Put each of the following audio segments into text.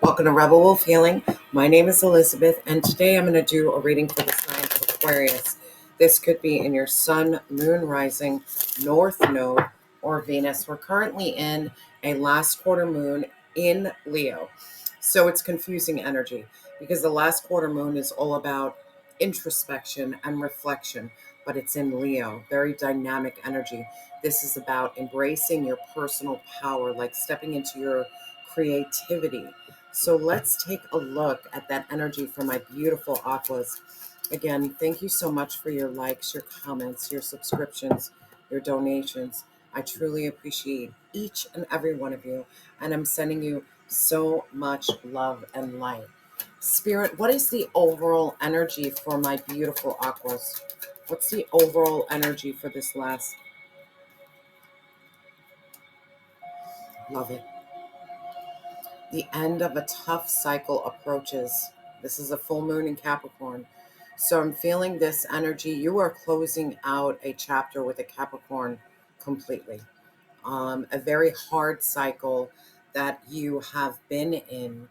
Welcome to Rebel Wolf Healing. My name is Elizabeth, and today I'm going to do a reading for the sign of Aquarius. This could be in your sun, moon, rising, north node, or Venus. We're currently in a last quarter moon in Leo. So it's confusing energy because the last quarter moon is all about introspection and reflection, but it's in Leo, very dynamic energy. This is about embracing your personal power, like stepping into your creativity. So let's take a look at that energy for my beautiful aquas. Again, thank you so much for your likes, your comments, your subscriptions, your donations. I truly appreciate each and every one of you, and I'm sending you so much love and light. Spirit, what is the overall energy for my beautiful aquas? What's the overall energy for this last? Love it. The end of a tough cycle approaches. This is a full moon in Capricorn. So I'm feeling this energy. You are closing out a chapter with a Capricorn completely. A very hard cycle that you have been in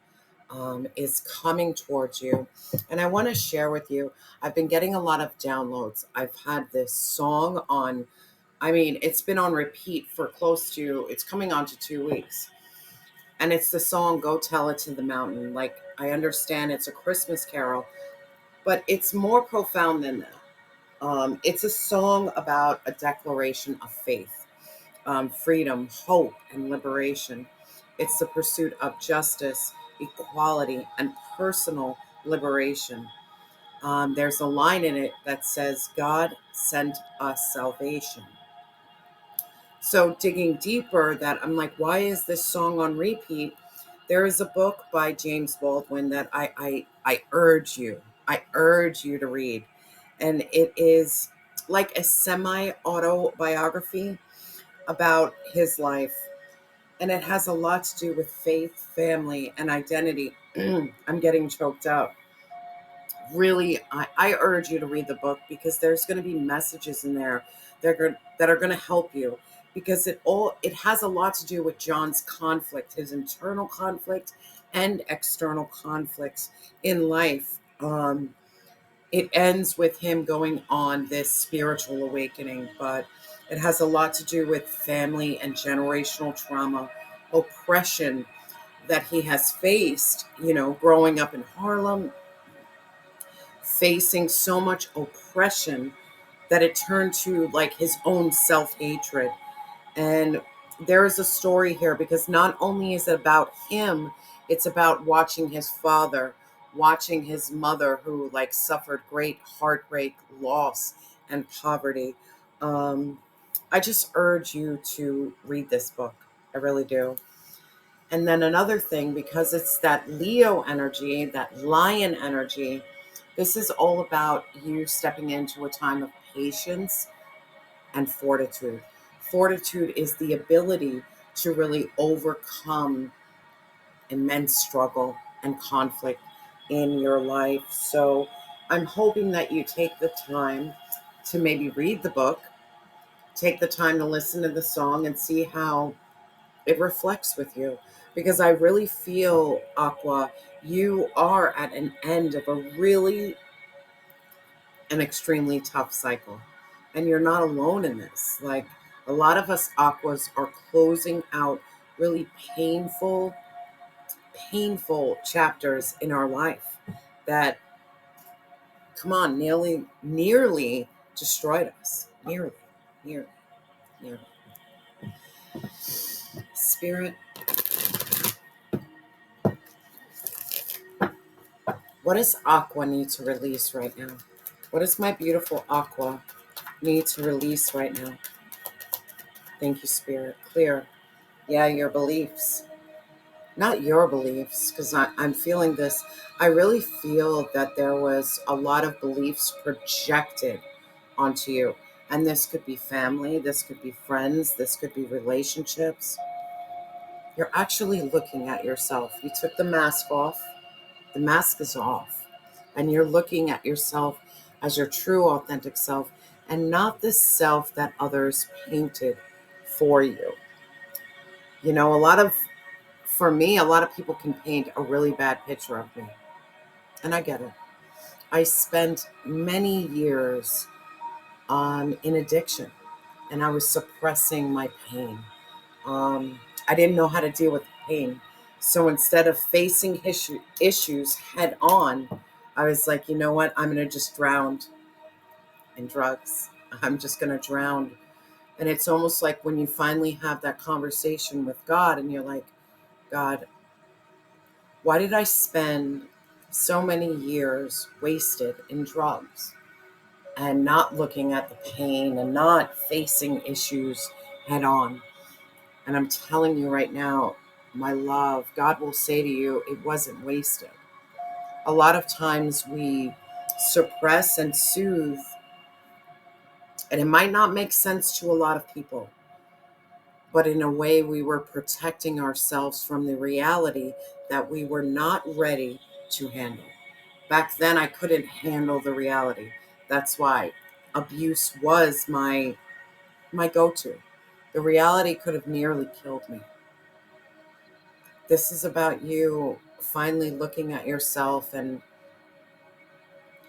is coming towards you. And I want to share with you, I've been getting a lot of downloads. I've had this song on, it's been on repeat for it's coming on to 2 weeks. And it's the song Go Tell It to the Mountain. Like, I understand it's a Christmas carol, but it's more profound than that. It's a song about a declaration of faith, freedom, hope, and liberation. It's the pursuit of justice, equality, and personal liberation. There's a line in it that says, God sent us salvation. So digging deeper, that I'm like, why is this song on repeat? There is a book by James Baldwin that I urge you to read. And it is like a semi-autobiography about his life. And it has a lot to do with faith, family, and identity. I'm getting choked up. Really, I urge you to read the book because there's going to be messages in there that are going to help you, because it has a lot to do with John's conflict, his internal conflict and external conflicts in life. It ends with him going on this spiritual awakening, but it has a lot to do with family and generational trauma, oppression that he has faced, growing up in Harlem, facing so much oppression that it turned to like his own self-hatred. And there is a story here because not only is it about him, it's about watching his father, watching his mother who like suffered great heartbreak, loss, and poverty. I just urge you to read this book. I really do. And then another thing, because it's that Leo energy, that lion energy, this is all about you stepping into a time of patience and fortitude. Fortitude is the ability to really overcome immense struggle and conflict in your life. So I'm hoping that you take the time to maybe read the book, take the time to listen to the song and see how it reflects with you. Because I really feel, Aqua, you are at an end of an extremely tough cycle. And you're not alone in this. Like, a lot of us Aquas are closing out really painful chapters in our life that, come on, nearly destroyed us. Nearly. Spirit, what does Aqua need to release right now? What does my beautiful Aqua need to release right now? Thank you, Spirit. Clear. Yeah, your beliefs. Not your beliefs, because I'm feeling this. I really feel that there was a lot of beliefs projected onto you. And this could be family, this could be friends, this could be relationships. You're actually looking at yourself. You took the mask off. The mask is off. And you're looking at yourself as your true, authentic self, and not the self that others painted for you. A lot of for me, a lot of people can paint a really bad picture of me. And I get it. I spent many years in addiction, and I was suppressing my pain. I didn't know how to deal with pain. So instead of facing issues head on, I was like, you know what? I'm going to just drown in drugs. I'm just going to drown. And it's almost like when you finally have that conversation with God and you're like, God, why did I spend so many years wasted in drugs and not looking at the pain and not facing issues head on? And I'm telling you right now, my love, God will say to you, it wasn't wasted. A lot of times we suppress and soothe, and it might not make sense to a lot of people, but in a way, we were protecting ourselves from the reality that we were not ready to handle. Back then, I couldn't handle the reality. That's why abuse was my go-to. The reality could have nearly killed me. This is about you finally looking at yourself and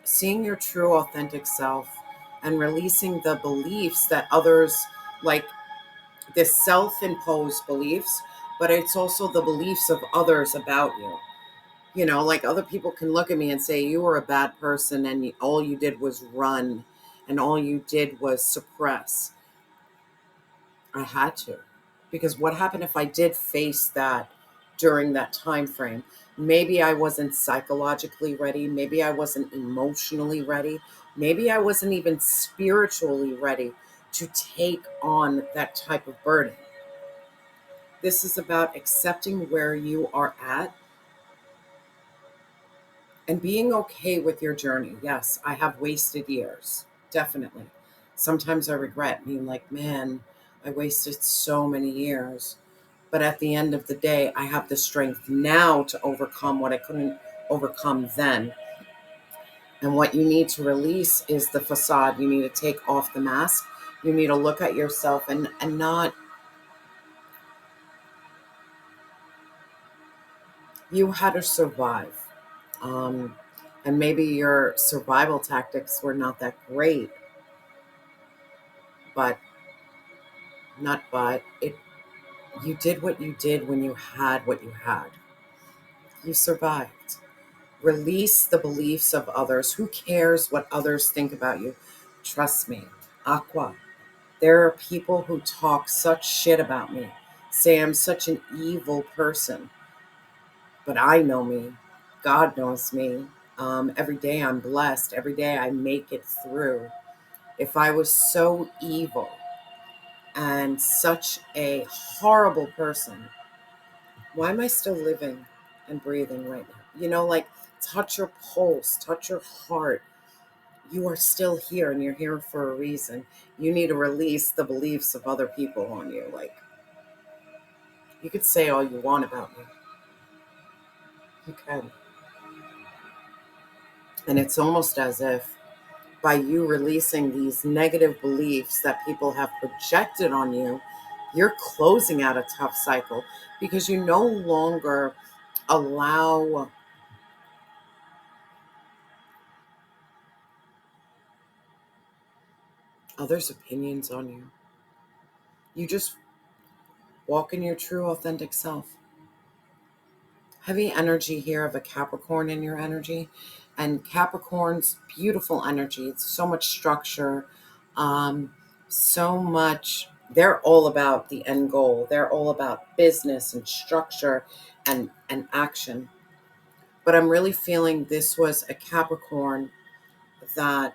seeing your true, authentic self and releasing the beliefs that others, like this self imposed beliefs, but it's also the beliefs of others about you. You know, like other people can look at me and say, you were a bad person and all you did was run and all you did was suppress. I had to. Because what happened if I did face that during that time frame? Maybe I wasn't psychologically ready. Maybe I wasn't emotionally ready. Maybe I wasn't even spiritually ready to take on that type of burden. This is about accepting where you are at and being okay with your journey. Yes, I have wasted years, definitely. Sometimes I regret being like, man, I wasted so many years. But at the end of the day, I have the strength now to overcome what I couldn't overcome then. And what you need to release is the facade. You need to take off the mask. You need to look at yourself and not, you had to survive. Um, and maybe your survival tactics were not that great, but not but it you did what you did when you had what you had. You survived. Release the beliefs of others. Who cares what others think about you? Trust me, Aqua. There are people who talk such shit about me, say I'm such an evil person, but I know me. God knows me. Every day I'm blessed. Every day I make it through. If I was so evil and such a horrible person, why am I still living and breathing right now? You know, like touch your pulse, touch your heart. You are still here and you're here for a reason. You need to release the beliefs of other people on you. Like, you could say all you want about me. You can. And it's almost as if by you releasing these negative beliefs that people have projected on you, you're closing out a tough cycle because you no longer allow others' opinions on you. You just walk in your true, authentic self. Heavy energy here of a Capricorn in your energy. And Capricorn's beautiful energy. It's so much structure, so much. They're all about the end goal. They're all about business and structure and action. But I'm really feeling this was a Capricorn that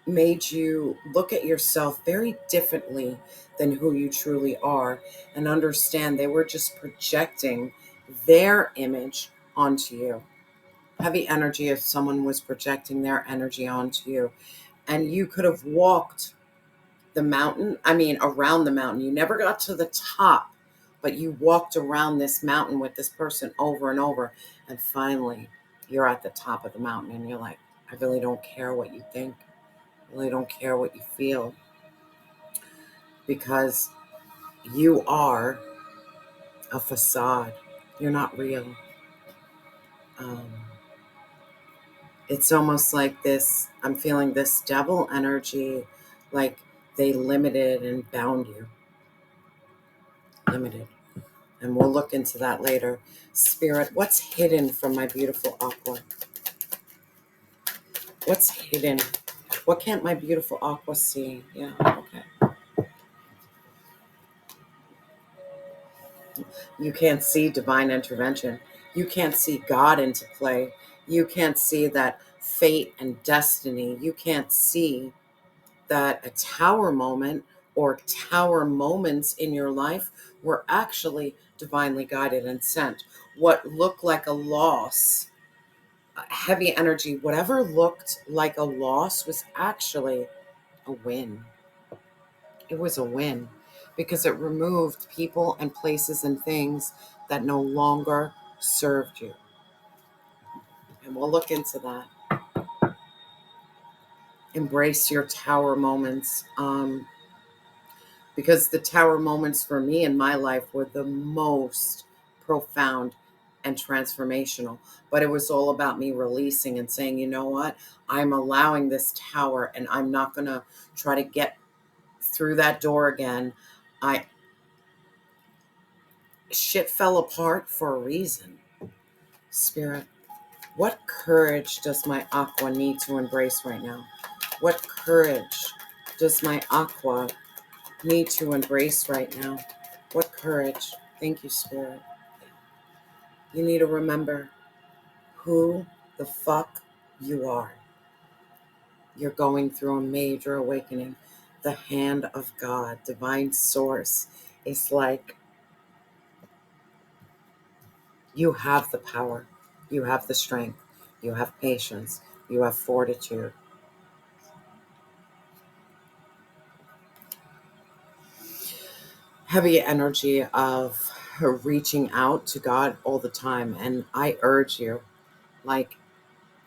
made you look at yourself very differently than who you truly are and understand they were just projecting their image onto you. Heavy energy if someone was projecting their energy onto you. And you could have walked the mountain, around the mountain. You never got to the top, but you walked around this mountain with this person over and over. And finally, you're at the top of the mountain and you're like, I really don't care what you think. Really don't care what you feel, because you are a facade. You're not real. Um, it's almost like this, I'm feeling this devil energy, like they limited and bound you. Limited. And we'll look into that later. Spirit, what's hidden from my beautiful Aqua? What's hidden? What can't my beautiful Aqua see? Yeah, okay. You can't see divine intervention. You can't see God into play. You can't see that fate and destiny. You can't see that a tower moment or tower moments in your life were actually divinely guided and sent. What looked like a loss, heavy energy, whatever looked like a loss was actually a win. It was a win because it removed people and places and things that no longer served you. And we'll look into that. Embrace your tower moments. Because the tower moments for me in my life were the most profound and transformational. But it was all about me releasing and saying, you know what? I'm allowing this tower and I'm not going to try to get through that door again. Shit fell apart for a reason. Spirit, what courage does my Aqua need to embrace right now? What courage does my Aqua need to embrace right now? What courage? Thank you, Spirit. You need to remember who the fuck you are. You're going through a major awakening. The hand of God, divine source, is like you have the power, you have the strength, you have patience, you have fortitude. Heavy energy of reaching out to God all the time. And I urge you, like,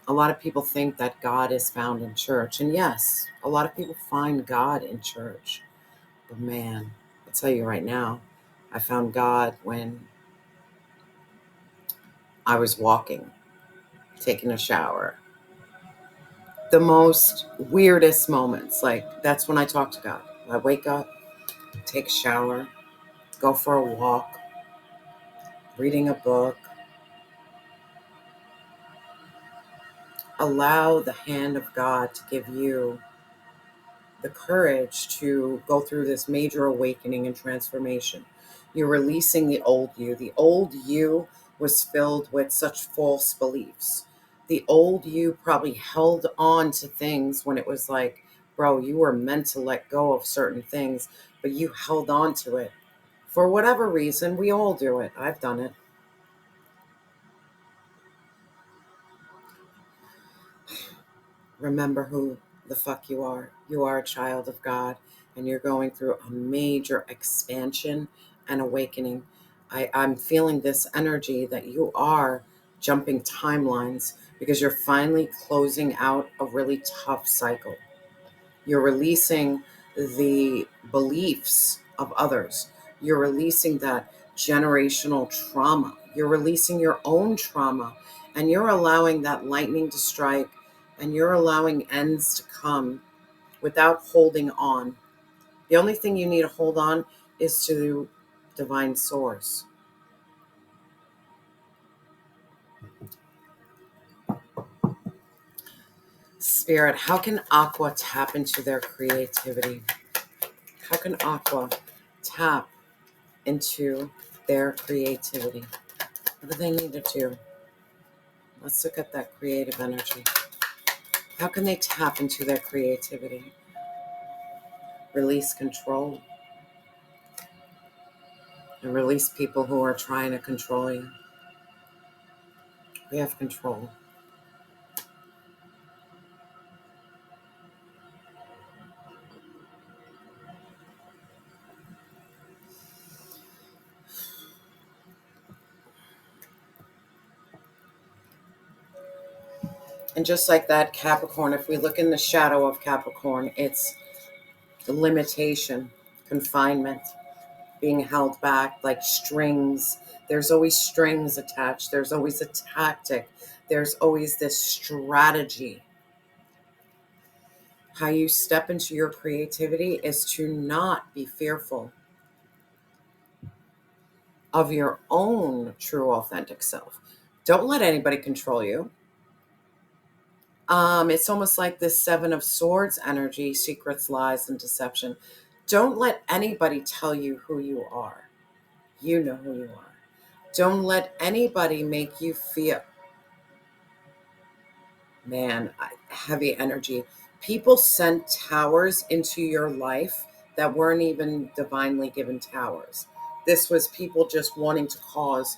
a lot of people think that God is found in church. And yes, a lot of people find God in church. But man, I'll tell you right now, I found God when I was walking, taking a shower. The most weirdest moments, like that's when I talk to God. I wake up, take a shower, go for a walk, reading a book. Allow the hand of God to give you the courage to go through this major awakening and transformation. You're releasing the old you. The old you was filled with such false beliefs. The old you probably held on to things when it was like, bro, you were meant to let go of certain things, but you held on to it. For whatever reason, we all do it. I've done it. Remember who the fuck you are. You are a child of God, and you're going through a major expansion and awakening. I'm feeling this energy that you are jumping timelines because you're finally closing out a really tough cycle. You're releasing the beliefs of others. You're releasing that generational trauma. You're releasing your own trauma, and you're allowing that lightning to strike, and you're allowing ends to come without holding on. The only thing you need to hold on is to divine source. Spirit, how can Aqua tap into their creativity? How can Aqua tap into their creativity? What do they need to do? Let's look at that creative energy. How can they tap into their creativity? Release control and release people who are trying to control you. We have control. And just like that, Capricorn, if we look in the shadow of Capricorn, it's limitation, confinement. being held back like strings. There's always strings attached. There's always a tactic. There's always this strategy. How you step into your creativity is to not be fearful of your own true, authentic self. Don't let anybody control you. It's almost like this Seven of Swords energy, secrets, lies, and deception. Don't let anybody tell you who you are. You know who you are. Don't let anybody make you feel, man, heavy energy. People sent towers into your life that weren't even divinely given towers. This was people just wanting to cause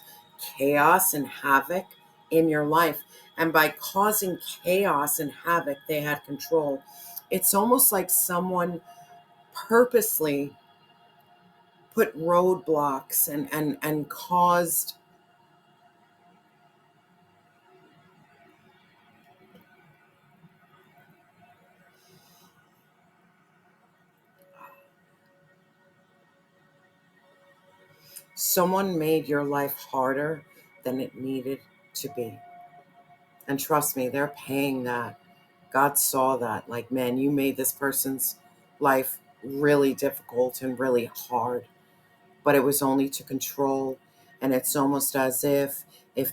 chaos and havoc in your life. And by causing chaos and havoc, they had control. It's almost like someone purposely put roadblocks and caused someone made your life harder than it needed to be. And trust me, they're paying that. God saw that. Like, man, you made this person's life really difficult and really hard, but it was only to control. And it's almost as if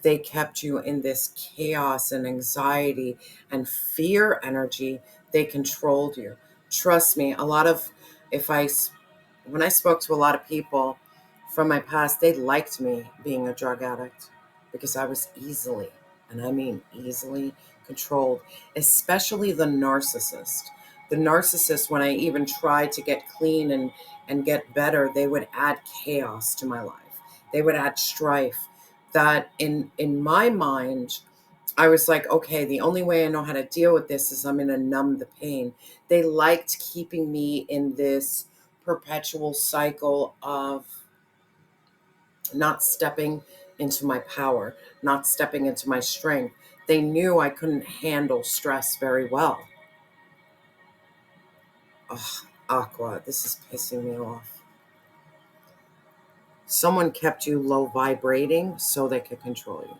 they kept you in this chaos and anxiety and fear energy, they controlled you. Trust me, a lot of, if I when I spoke to a lot of people from my past, they liked me being a drug addict because I was easily, and I mean easily, controlled, especially the narcissist. The narcissist, when I even tried to get clean and get better, they would add chaos to my life. They would add strife. That in my mind, I was like, okay, the only way I know how to deal with this is I'm going to numb the pain. They liked keeping me in this perpetual cycle of not stepping into my power, not stepping into my strength. They knew I couldn't handle stress very well. Ugh, Aqua, this is pissing me off. Someone kept you low vibrating so they could control you.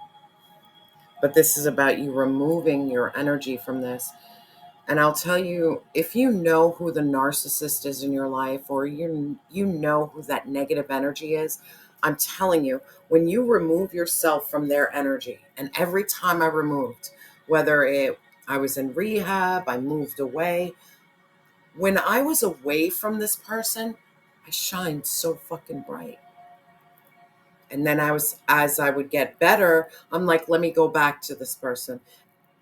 But this is about you removing your energy from this. And I'll tell you, if you know who the narcissist is in your life, or you know who that negative energy is, I'm telling you, when you remove yourself from their energy, and every time I removed, I was in rehab, I moved away. When I was away from this person, I shined so fucking bright. And then as I would get better, I'm like, let me go back to this person.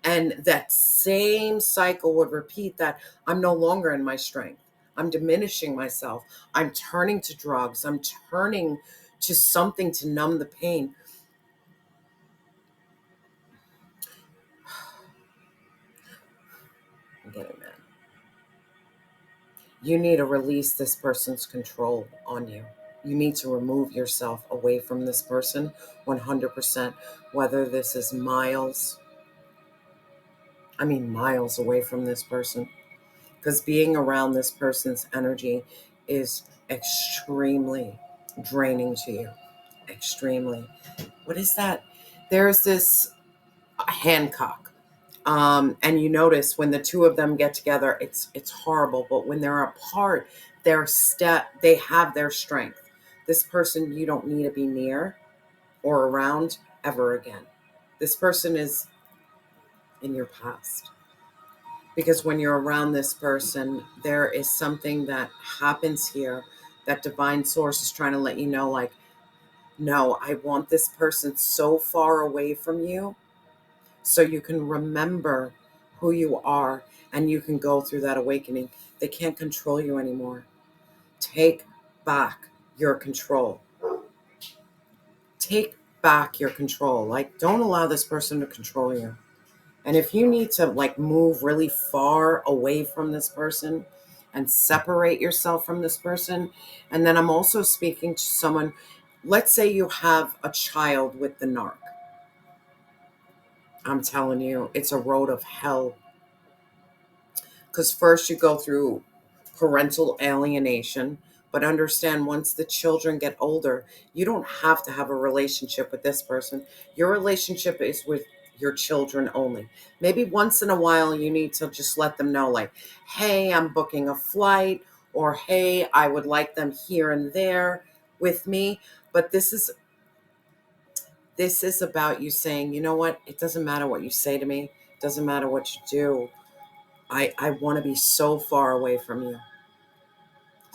And that same cycle would repeat that I'm no longer in my strength. I'm diminishing myself. I'm turning to drugs. I'm turning to something to numb the pain. I'm getting mad. You need to release this person's control on you. You need to remove yourself away from this person 100%, whether this is miles away from this person. Because being around this person's energy is extremely draining to you. Extremely. What is that? There's this Hancock. And you notice when the two of them get together, it's horrible. But when they're apart, they have their strength. This person you don't need to be near or around ever again. This person is in your past. Because when you're around this person, there is something that happens here that divine source is trying to let you know, like, no, I want this person so far away from you so you can remember who you are and you can go through that awakening. They can't control you anymore. Take back your control. Take back your control. Like, don't allow this person to control you. And if you need to like move really far away from this person and separate yourself from this person, and then I'm also speaking to someone, let's say you have a child with the narc. I'm telling you, it's a road of hell. Because first you go through parental alienation, But understand, once the children get older, you don't have to have a relationship with this person. Your relationship is with your children only. Maybe once in a while you need to just let them know, like, hey, I'm booking a flight, or hey, I would like them here and there with me. But this is about you saying, you know what? It doesn't matter what you say to me. It doesn't matter what you do. I want to be so far away from you.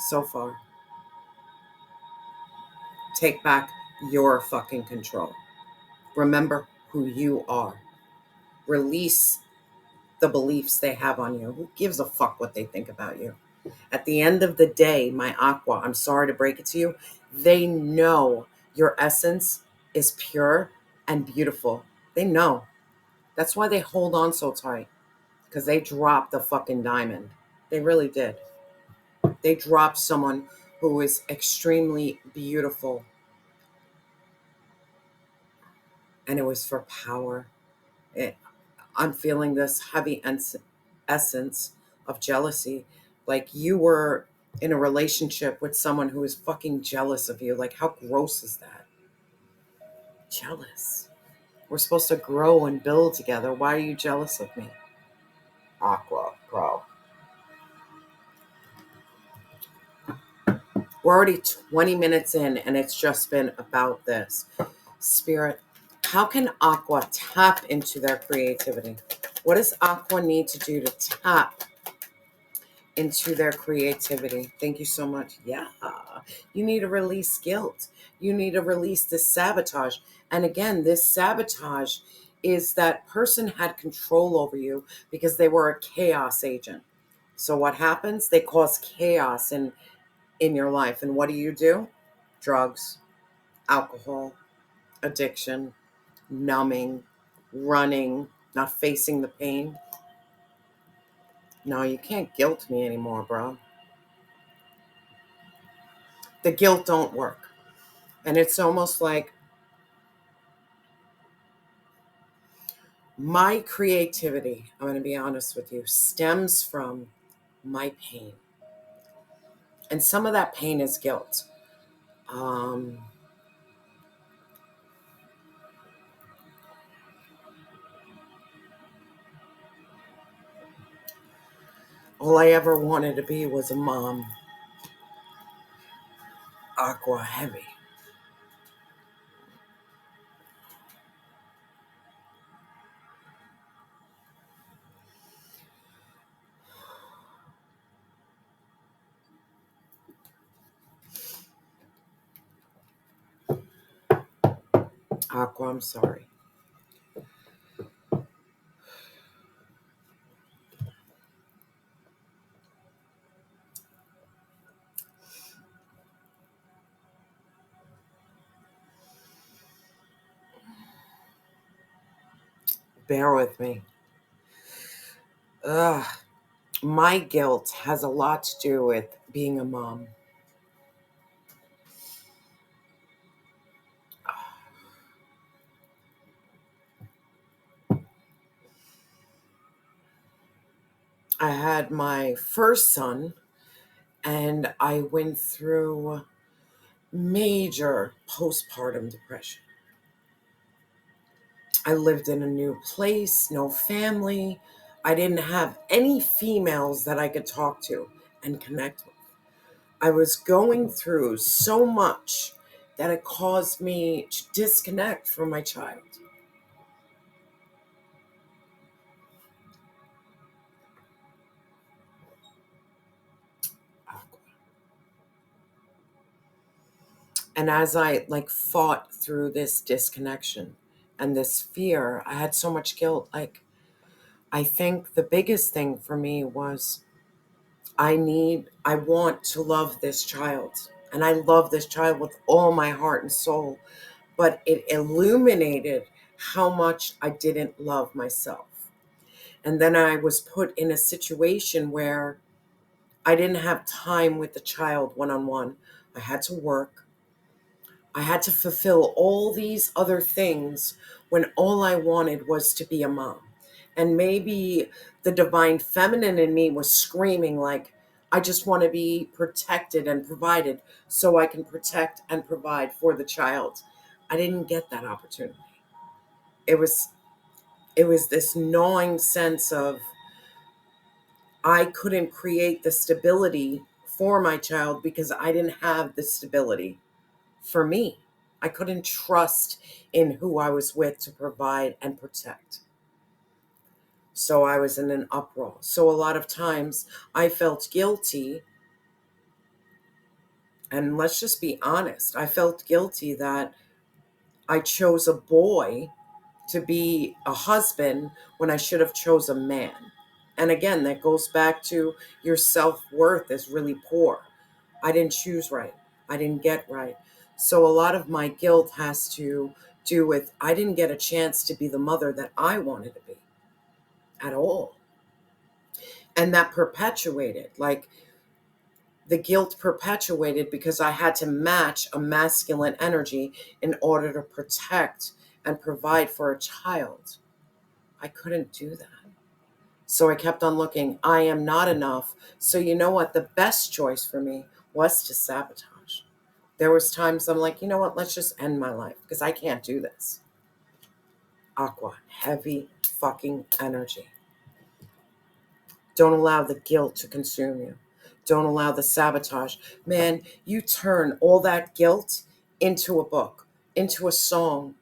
So far. Take back your fucking control. Remember who you are. Release the beliefs they have on you. Who gives a fuck what they think about you? At the end of the day, my Aqua, I'm sorry to break it to you, they know your essence is pure and beautiful. They know. That's why they hold on so tight, because they dropped the fucking diamond. They really did. They dropped someone who is extremely beautiful, and it was for power. I'm feeling this heavy essence of jealousy. Like you were in a relationship with someone who is fucking jealous of you. Like, how gross is that? Jealous. We're supposed to grow and build together. Why are you jealous of me? Aqua, bro. We're already 20 minutes in and it's just been about this. Spirit, how can Aqua tap into their creativity? What does Aqua need to do to tap into their creativity? Thank you so much. Yeah. You need to release guilt. You need to release this sabotage. And again, this sabotage is that person had control over you because they were a chaos agent. So what happens? They cause chaos in your life. And what do? Drugs, alcohol, addiction, numbing, running, not facing the pain. No, you can't guilt me anymore, bro. The guilt don't work. And it's almost like my creativity, I'm going to be honest with you, stems from my pain. And some of that pain is guilt. Um, all I ever wanted to be was a mom. Aqua heavy. Aqua, I'm sorry. Bear with me. Ugh. My guilt has a lot to do with being a mom. I had my first son, and I went through major postpartum depression. I lived in a new place, no family. I didn't have any females that I could talk to and connect with. I was going through so much that it caused me to disconnect from my child. And as I fought through this disconnection and this fear, I had so much guilt. I think the biggest thing for me was I want to love this child. And I love this child with all my heart and soul. But it illuminated how much I didn't love myself. And then I was put in a situation where I didn't have time with the child one on one. I had to work. I had to fulfill all these other things when all I wanted was to be a mom. And maybe the divine feminine in me was screaming like, I just want to be protected and provided so I can protect and provide for the child. I didn't get that opportunity. It was this gnawing sense of I couldn't create the stability for my child because I didn't have the stability for me. I couldn't trust in who I was with to provide and protect. So I was in an uproar. So a lot of times I felt guilty. And let's just be honest, I felt guilty that I chose a boy to be a husband when I should have chose a man. And again, that goes back to your self-worth is really poor. I didn't choose right. I didn't get right. So a lot of my guilt has to do with I didn't get a chance to be the mother that I wanted to be at all. And that perpetuated, like the guilt perpetuated because I had to match a masculine energy in order to protect and provide for a child. I couldn't do that. So I kept on looking. I am not enough. So you know what? The best choice for me was to sabotage. There was times I'm like, you know what? Let's just end my life because I can't do this. Aqua, heavy fucking energy. Don't allow the guilt to consume you. Don't allow the sabotage. Man, you turn all that guilt into a book, into a song.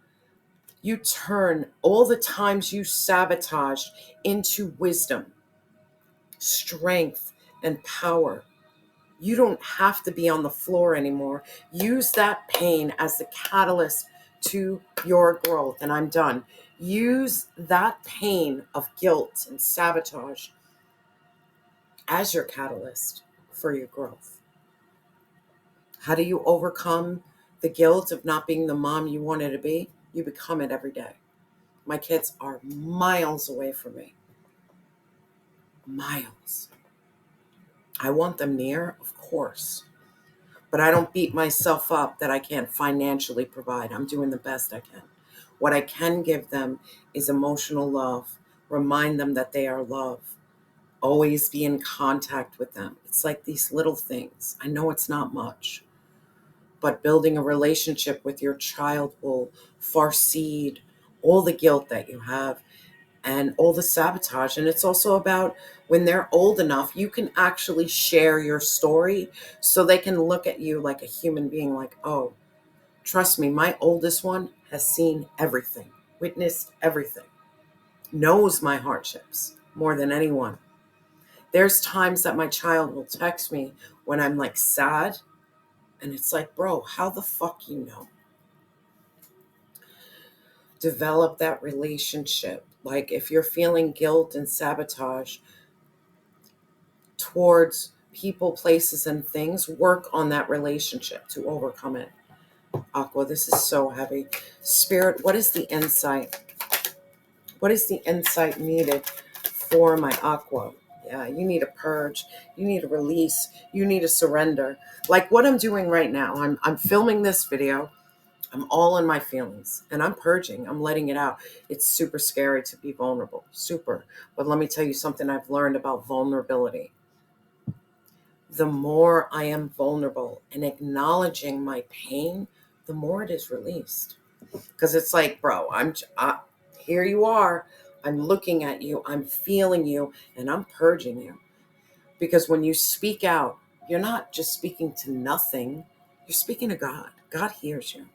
You turn all the times you sabotaged into wisdom, strength, and power. You don't have to be on the floor anymore. Use that pain as the catalyst to your growth. And I'm done. Use that pain of guilt and sabotage as your catalyst for your growth. How do you overcome the guilt of not being the mom you wanted to be? You become it every day. My kids are miles away from me. Miles. I want them near, of course. But I don't beat myself up that I can't financially provide. I'm doing the best I can. What I can give them is emotional love. Remind them that they are loved. Always be in contact with them. It's like these little things. I know it's not much, but building a relationship with your child will farseed all the guilt that you have and all the sabotage. And it's also about when they're old enough, you can actually share your story so they can look at you like a human being, like, oh, trust me, my oldest one has seen everything, witnessed everything, knows my hardships more than anyone. There's times that my child will text me when I'm like sad, and it's like, bro, how the fuck you know? Develop that relationship. Like if you're feeling guilt and sabotage towards people, places, and things, work on that relationship to overcome it. Aqua, this is so heavy. Spirit, what is the insight? What is the insight needed for my Aqua? Yeah, you need a purge. You need a release. You need a surrender. Like what I'm doing right now. I'm filming this video. I'm all in my feelings and I'm purging. I'm letting it out. It's super scary to be vulnerable. Super. But let me tell you something I've learned about vulnerability. The more I am vulnerable and acknowledging my pain, the more it is released. Because it's like, bro, here you are. I'm looking at you. I'm feeling you and I'm purging you. Because when you speak out, you're not just speaking to nothing. You're speaking to God. God hears you.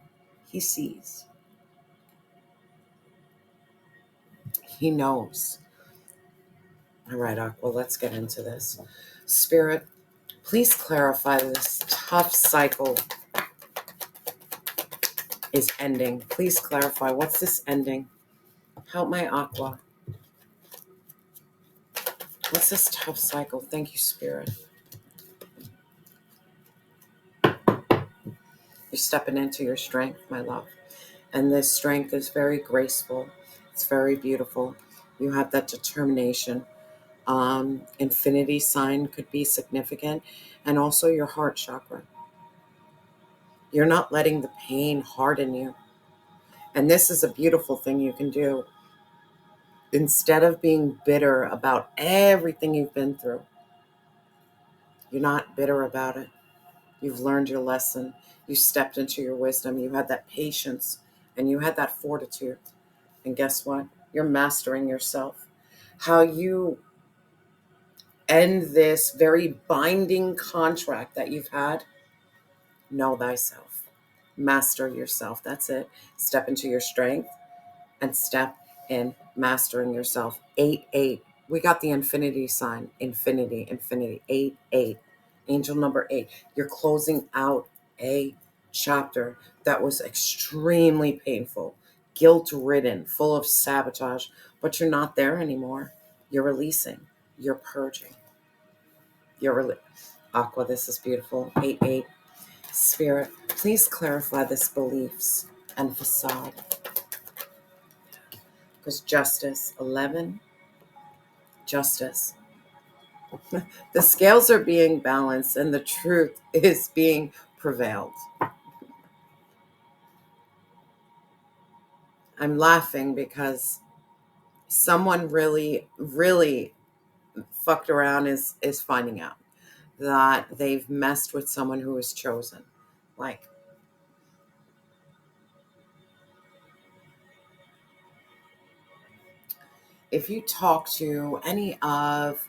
He sees. He knows. All right, Aqua, let's get into this. Spirit, please clarify this tough cycle is ending. Please clarify. What's this ending? Help my Aqua. What's this tough cycle? Thank you, Spirit. You're stepping into your strength, my love. And this strength is very graceful. It's very beautiful. You have that determination. Infinity sign could be significant. And also your heart chakra. You're not letting the pain harden you. And this is a beautiful thing you can do. Instead of being bitter about everything you've been through, You're not bitter about it. You've learned your lesson. You stepped into your wisdom. You had that patience and you had that fortitude. And guess what? You're mastering yourself. How you end this very binding contract that you've had, know thyself. Master yourself. That's it. Step into your strength and step in mastering yourself. 8-8. We got the infinity sign. Infinity, infinity. 8-8. Angel number 8. You're closing out a chapter that was extremely painful, guilt-ridden, full of sabotage, but you're not there anymore. You're releasing. You're purging. Aqua, this is beautiful. 8-8. Spirit, please clarify this beliefs and facade. Because justice, 11, justice. The scales are being balanced and the truth is being prevailed. I'm laughing because someone really, really fucked around is finding out that they've messed with someone who was chosen. Like, if you talk to any of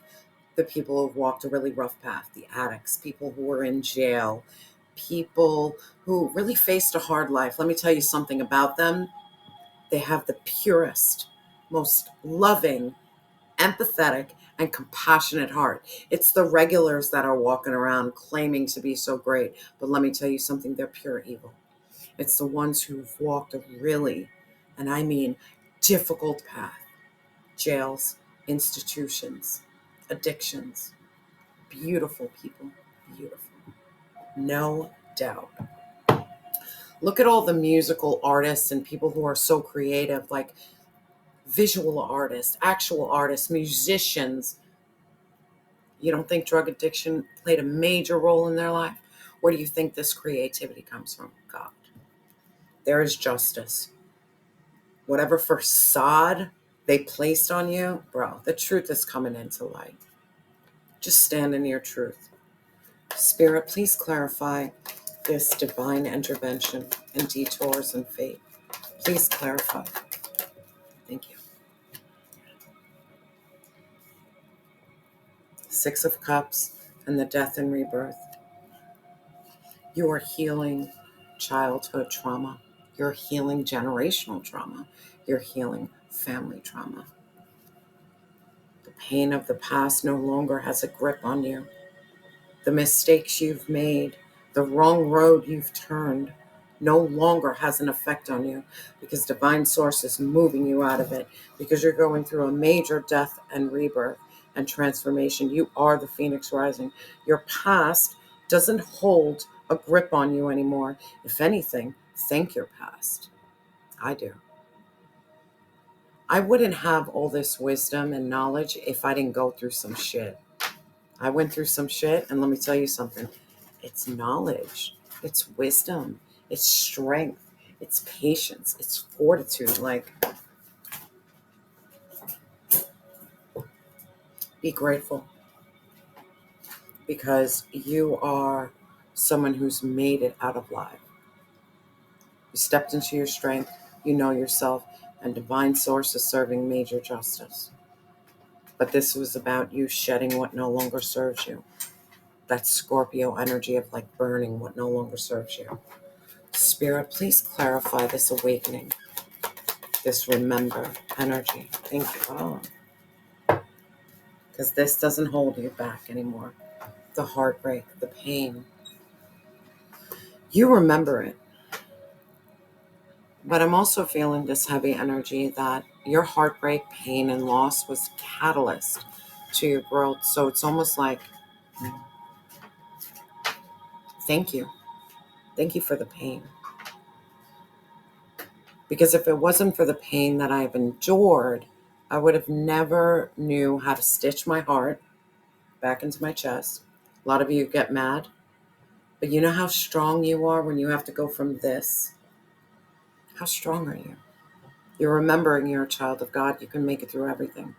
the people who've walked a really rough path, the addicts, people who were in jail, people who really faced a hard life, let me tell you something about them. They have the purest, most loving, empathetic, and compassionate heart. It's the regulars that are walking around claiming to be so great. But let me tell you something, they're pure evil. It's the ones who've walked a really, and I mean difficult path. Jails, institutions, addictions. Beautiful people. Beautiful. No doubt. Look at all the musical artists and people who are so creative, like visual artists, actual artists, musicians. You don't think drug addiction played a major role in their life? Where do you think this creativity comes from? God. There is justice. Whatever facade they placed on you, bro, the truth is coming into light. Just stand in your truth. Spirit, please clarify this divine intervention and detours and fate. Please clarify. Thank you. 6 of Cups and the death and rebirth. You are healing childhood trauma. You're healing generational trauma. You're healing family trauma. The pain of the past no longer has a grip on you. The mistakes you've made, the wrong road you've turned, no longer has an effect on you because divine source is moving you out of it because you're going through a major death and rebirth and transformation. You are the phoenix rising. Your past doesn't hold a grip on you anymore. If anything, thank your past. I do. I wouldn't have all this wisdom and knowledge if I didn't go through some shit. I went through some shit, and let me tell you something. It's knowledge. It's wisdom. It's strength. It's patience. It's fortitude. Like, be grateful because you are someone who's made it out of life. You stepped into your strength. You know yourself, and divine source is serving major justice. But this was about you shedding what no longer serves you. That Scorpio energy of like burning what no longer serves you. Spirit, please clarify this awakening, this remember energy. Thank you. Because this doesn't hold you back anymore. The heartbreak, the pain. You remember it. But I'm also feeling this heavy energy that your heartbreak, pain, and loss was catalyst to your growth. So it's almost like, thank you. Thank you for the pain. Because if it wasn't for the pain that I've endured, I would have never knew how to stitch my heart back into my chest. A lot of you get mad, but you know how strong you are when you have to go from this? How strong are you? You're remembering you're a child of God. You can make it through everything.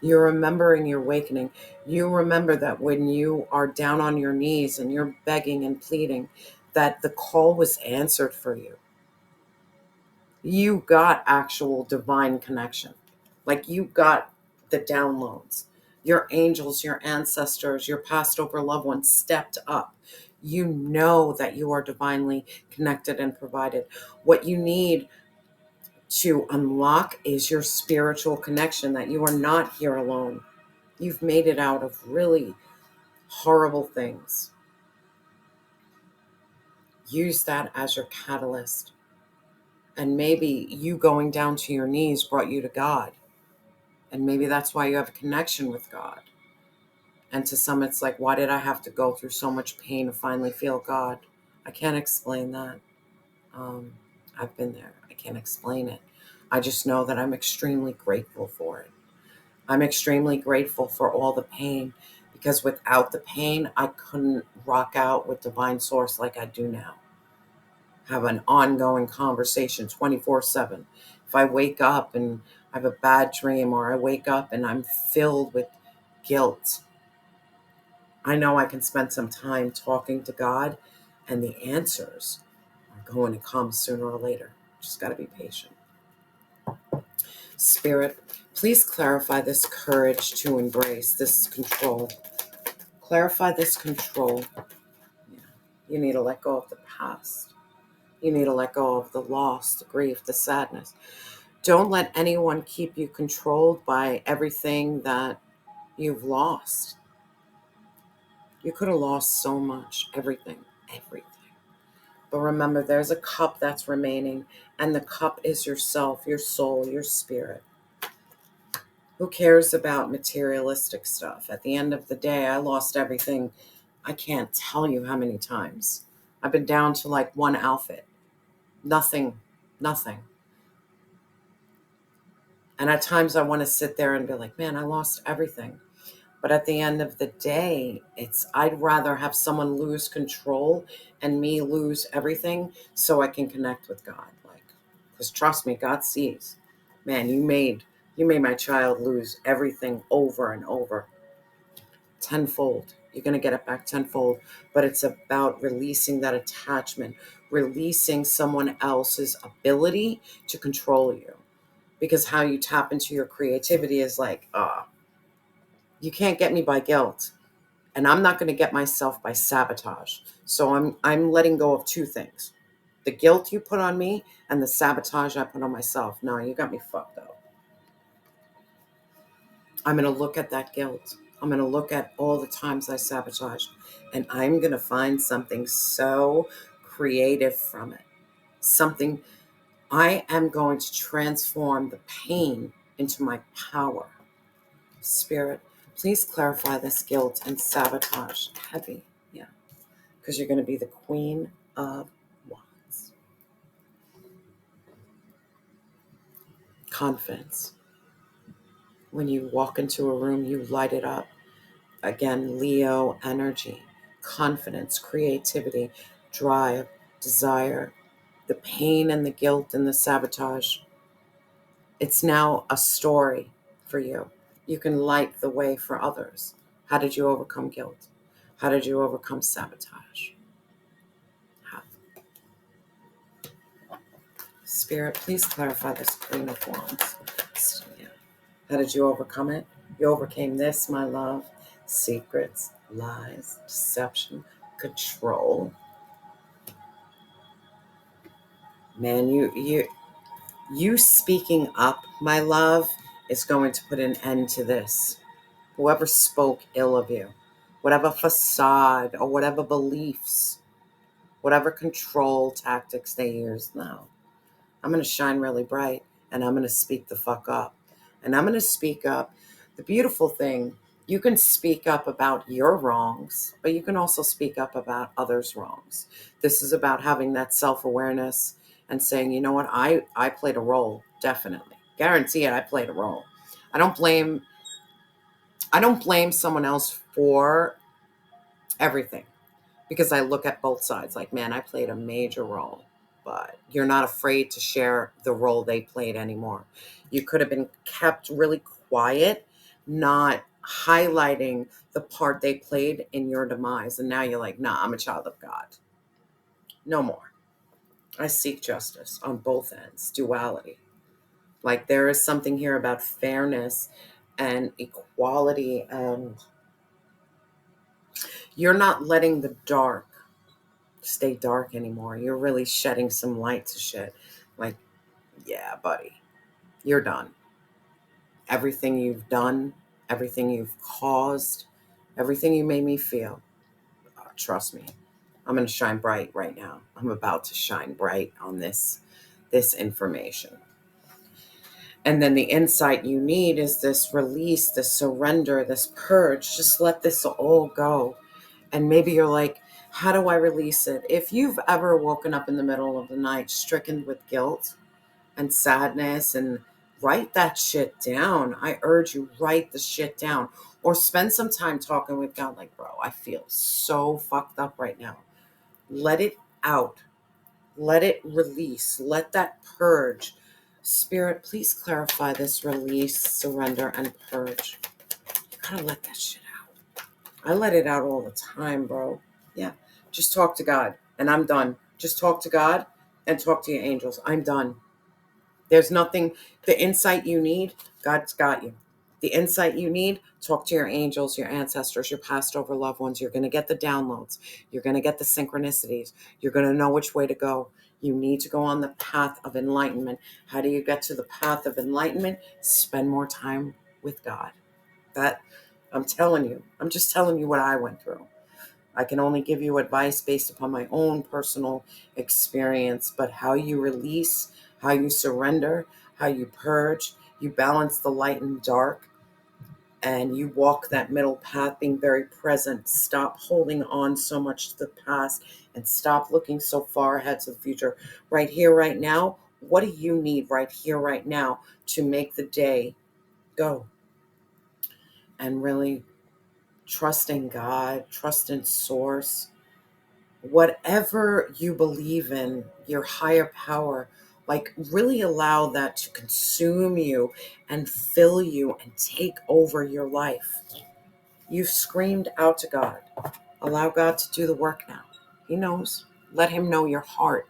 You're remembering your awakening. You remember that when you are down on your knees and you're begging and pleading, that the call was answered for you. You got actual divine connection. Like you got the downloads. Your angels, your ancestors, your past over loved ones stepped up. You know that you are divinely connected and provided. What you need to unlock is your spiritual connection, that you are not here alone. You've made it out of really horrible things. Use that as your catalyst. And maybe you going down to your knees brought you to God. And maybe that's why you have a connection with God. And to some, it's like, why did I have to go through so much pain to finally feel God? I can't explain that. I've been there. I can't explain it. I just know that I'm extremely grateful for it. I'm extremely grateful for all the pain, because without the pain, I couldn't rock out with Divine Source like I do now. Have an ongoing conversation 24/7. If I wake up and I have a bad dream, or I wake up and I'm filled with guilt, I know I can spend some time talking to God, and the answers are going to come sooner or later. Just got to be patient. Spirit, please clarify this courage to embrace this control. Clarify this control. Yeah. You need to let go of the past. You need to let go of the loss, the grief, the sadness. Don't let anyone keep you controlled by everything that you've lost. You could have lost so much, everything. But remember, there's a cup that's remaining, and the cup is yourself, your soul, your spirit. Who cares about materialistic stuff? At the end of the day, I lost everything. I can't tell you how many times. I've been down to like one outfit. Nothing. And at times I want to sit there and be like, man, I lost everything. But at the end of the day, I'd rather have someone lose control and me lose everything so I can connect with God. Like, because trust me, God sees. Man, you made my child lose everything over and over. Tenfold. You're going to get it back tenfold. But it's about releasing that attachment, releasing someone else's ability to control you. Because how you tap into your creativity is like, you can't get me by guilt, and I'm not going to get myself by sabotage. So I'm letting go of two things: the guilt you put on me and the sabotage I put on myself. No, you got me fucked up. I'm going to look at that guilt. I'm going to look at all the times I sabotaged, and I'm going to find something so creative from it. Something I am going to transform the pain into my power. Spirit, please clarify this guilt and sabotage. Heavy, yeah, because you're going to be the Queen of Wands. Confidence. When you walk into a room, you light it up. Again, Leo energy, confidence, creativity, drive, desire, the pain and the guilt and the sabotage. It's now a story for you. You can light the way for others. How did you overcome guilt? How did you overcome sabotage? How? Spirit, please clarify this Queen of Wands. Yeah. How did you overcome it? You overcame this, my love. Secrets, lies, deception, control. Man, you speaking up, my love, is going to put an end to this. Whoever spoke ill of you, whatever facade or whatever beliefs, whatever control tactics they use now, I'm going to shine really bright, and I'm going to speak the fuck up. And I'm going to speak up. The beautiful thing, you can speak up about your wrongs, but you can also speak up about others' wrongs. This is about having that self-awareness and saying, you know what, I played a role, definitely. Guarantee it, I played a role. I don't blame someone else for everything, because I look at both sides like, man, I played a major role, but you're not afraid to share the role they played anymore. You could have been kept really quiet not highlighting the part they played in your demise. And now you're like, nah, I'm a child of God. No more. I seek justice on both ends, duality. Like there is something here about fairness and equality, and you're not letting the dark stay dark anymore. You're really shedding some light to shit. Like, yeah, buddy, you're done. Everything you've done, everything you've caused, everything you made me feel, trust me, I'm going to shine bright right now. I'm about to shine bright on this information. And then the insight you need is this release, this surrender, this purge. Just let this all go. And maybe you're like, how do I release it? If you've ever woken up in the middle of the night stricken with guilt and sadness, and write that shit down. I urge you, write the shit down. Or spend some time talking with God, like, bro, I feel so fucked up right now. Let it out. Let it release. Let that purge. Spirit, please clarify this release, surrender, and purge. You gotta let that shit out. I let it out all the time, bro. Yeah. Just talk to God, and I'm done. Just talk to God and talk to your angels. I'm done. There's nothing, the insight you need, God's got you. The insight you need, talk to your angels, your ancestors, your past over loved ones. You're going to get the downloads. You're going to get the synchronicities. You're going to know which way to go. You need to go on the path of enlightenment. How do you get to the path of enlightenment? Spend more time with God. That, I'm telling you, I'm just telling you what I went through. I can only give you advice based upon my own personal experience, but how you release, how you surrender, how you purge, you balance the light and dark, and you walk that middle path being very present. Stop holding on so much to the past and stop looking so far ahead to the future. Right here, right now, what do you need right here, right now to make the day go? And really trust in God, trust in Source. Whatever you believe in, your higher power, like really allow that to consume you and fill you and take over your life. You've screamed out to God. Allow God to do the work now. He knows. Let him know your heart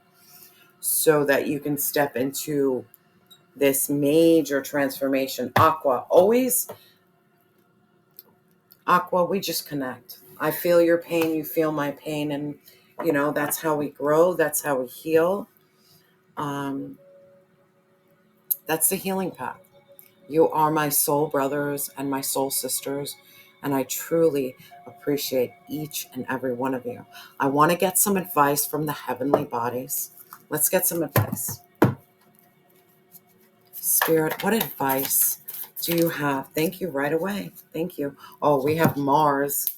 so that you can step into this major transformation. Aqua, we just connect. I feel your pain, you feel my pain, and that's how we grow, that's how we heal. That's the healing path. You are my soul brothers and my soul sisters, and I truly appreciate each and every one of you. I want to get some advice from the heavenly bodies. Let's get some advice. Spirit, what advice do you have? Thank you right away. Thank you. Oh, we have Mars.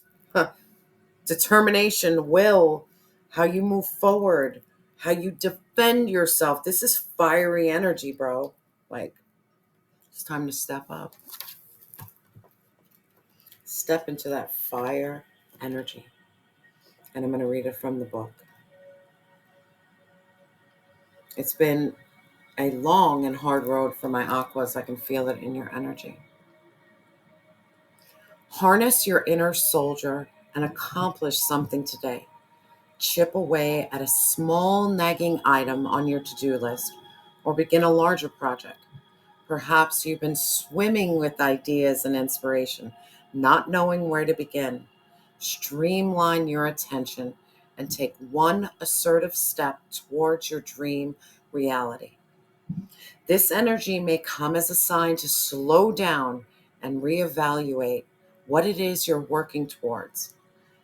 Determination, will, how you move forward, how you defend yourself. This is fiery energy, bro. Like, it's time to step up. Step into that fire energy. And I'm going to read it from the book. It's been a long and hard road for my aquas. I can feel it in your energy. Harness your inner soldier and accomplish something today. Chip away at a small nagging item on your to-do list or begin a larger project. Perhaps you've been swimming with ideas and inspiration, not knowing where to begin. Streamline your attention and take one assertive step towards your dream reality. This energy may come as a sign to slow down and reevaluate what it is you're working towards.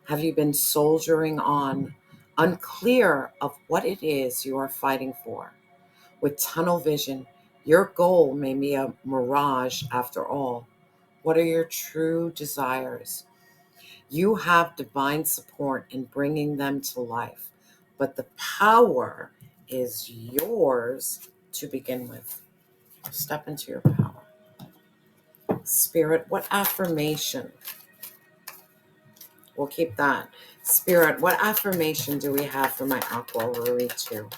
Have you been soldiering on, unclear of what it is you are fighting for? With tunnel vision, your goal may be a mirage after all. What are your true desires? You have divine support in bringing them to life, but the power is yours to begin with. Step into your power. Spirit, what affirmation? We'll keep that. Spirit, what affirmation do we have for my aqua Rui 2?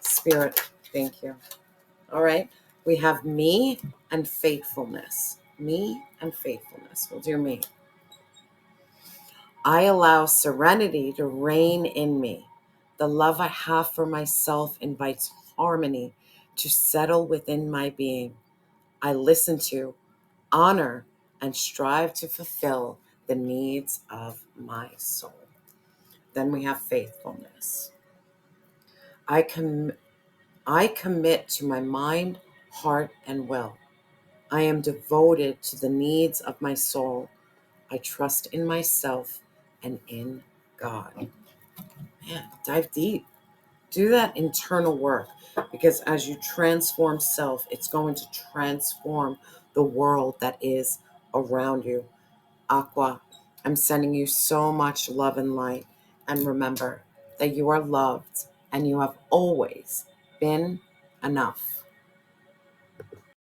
Spirit, thank you. All right. We have me and faithfulness. Me and faithfulness. We'll do me. I allow serenity to reign in me. The love I have for myself invites harmony to settle within my being. I listen to, honor, and strive to fulfill the needs of my soul. Then we have faithfulness. I commit to my mind, heart, and will. I am devoted to the needs of my soul. I trust in myself and in God. Man, dive deep. Do that internal work, because as you transform self, it's going to transform the world that is around you. Aqua, I'm sending you so much love and light. And remember that you are loved and you have always been enough.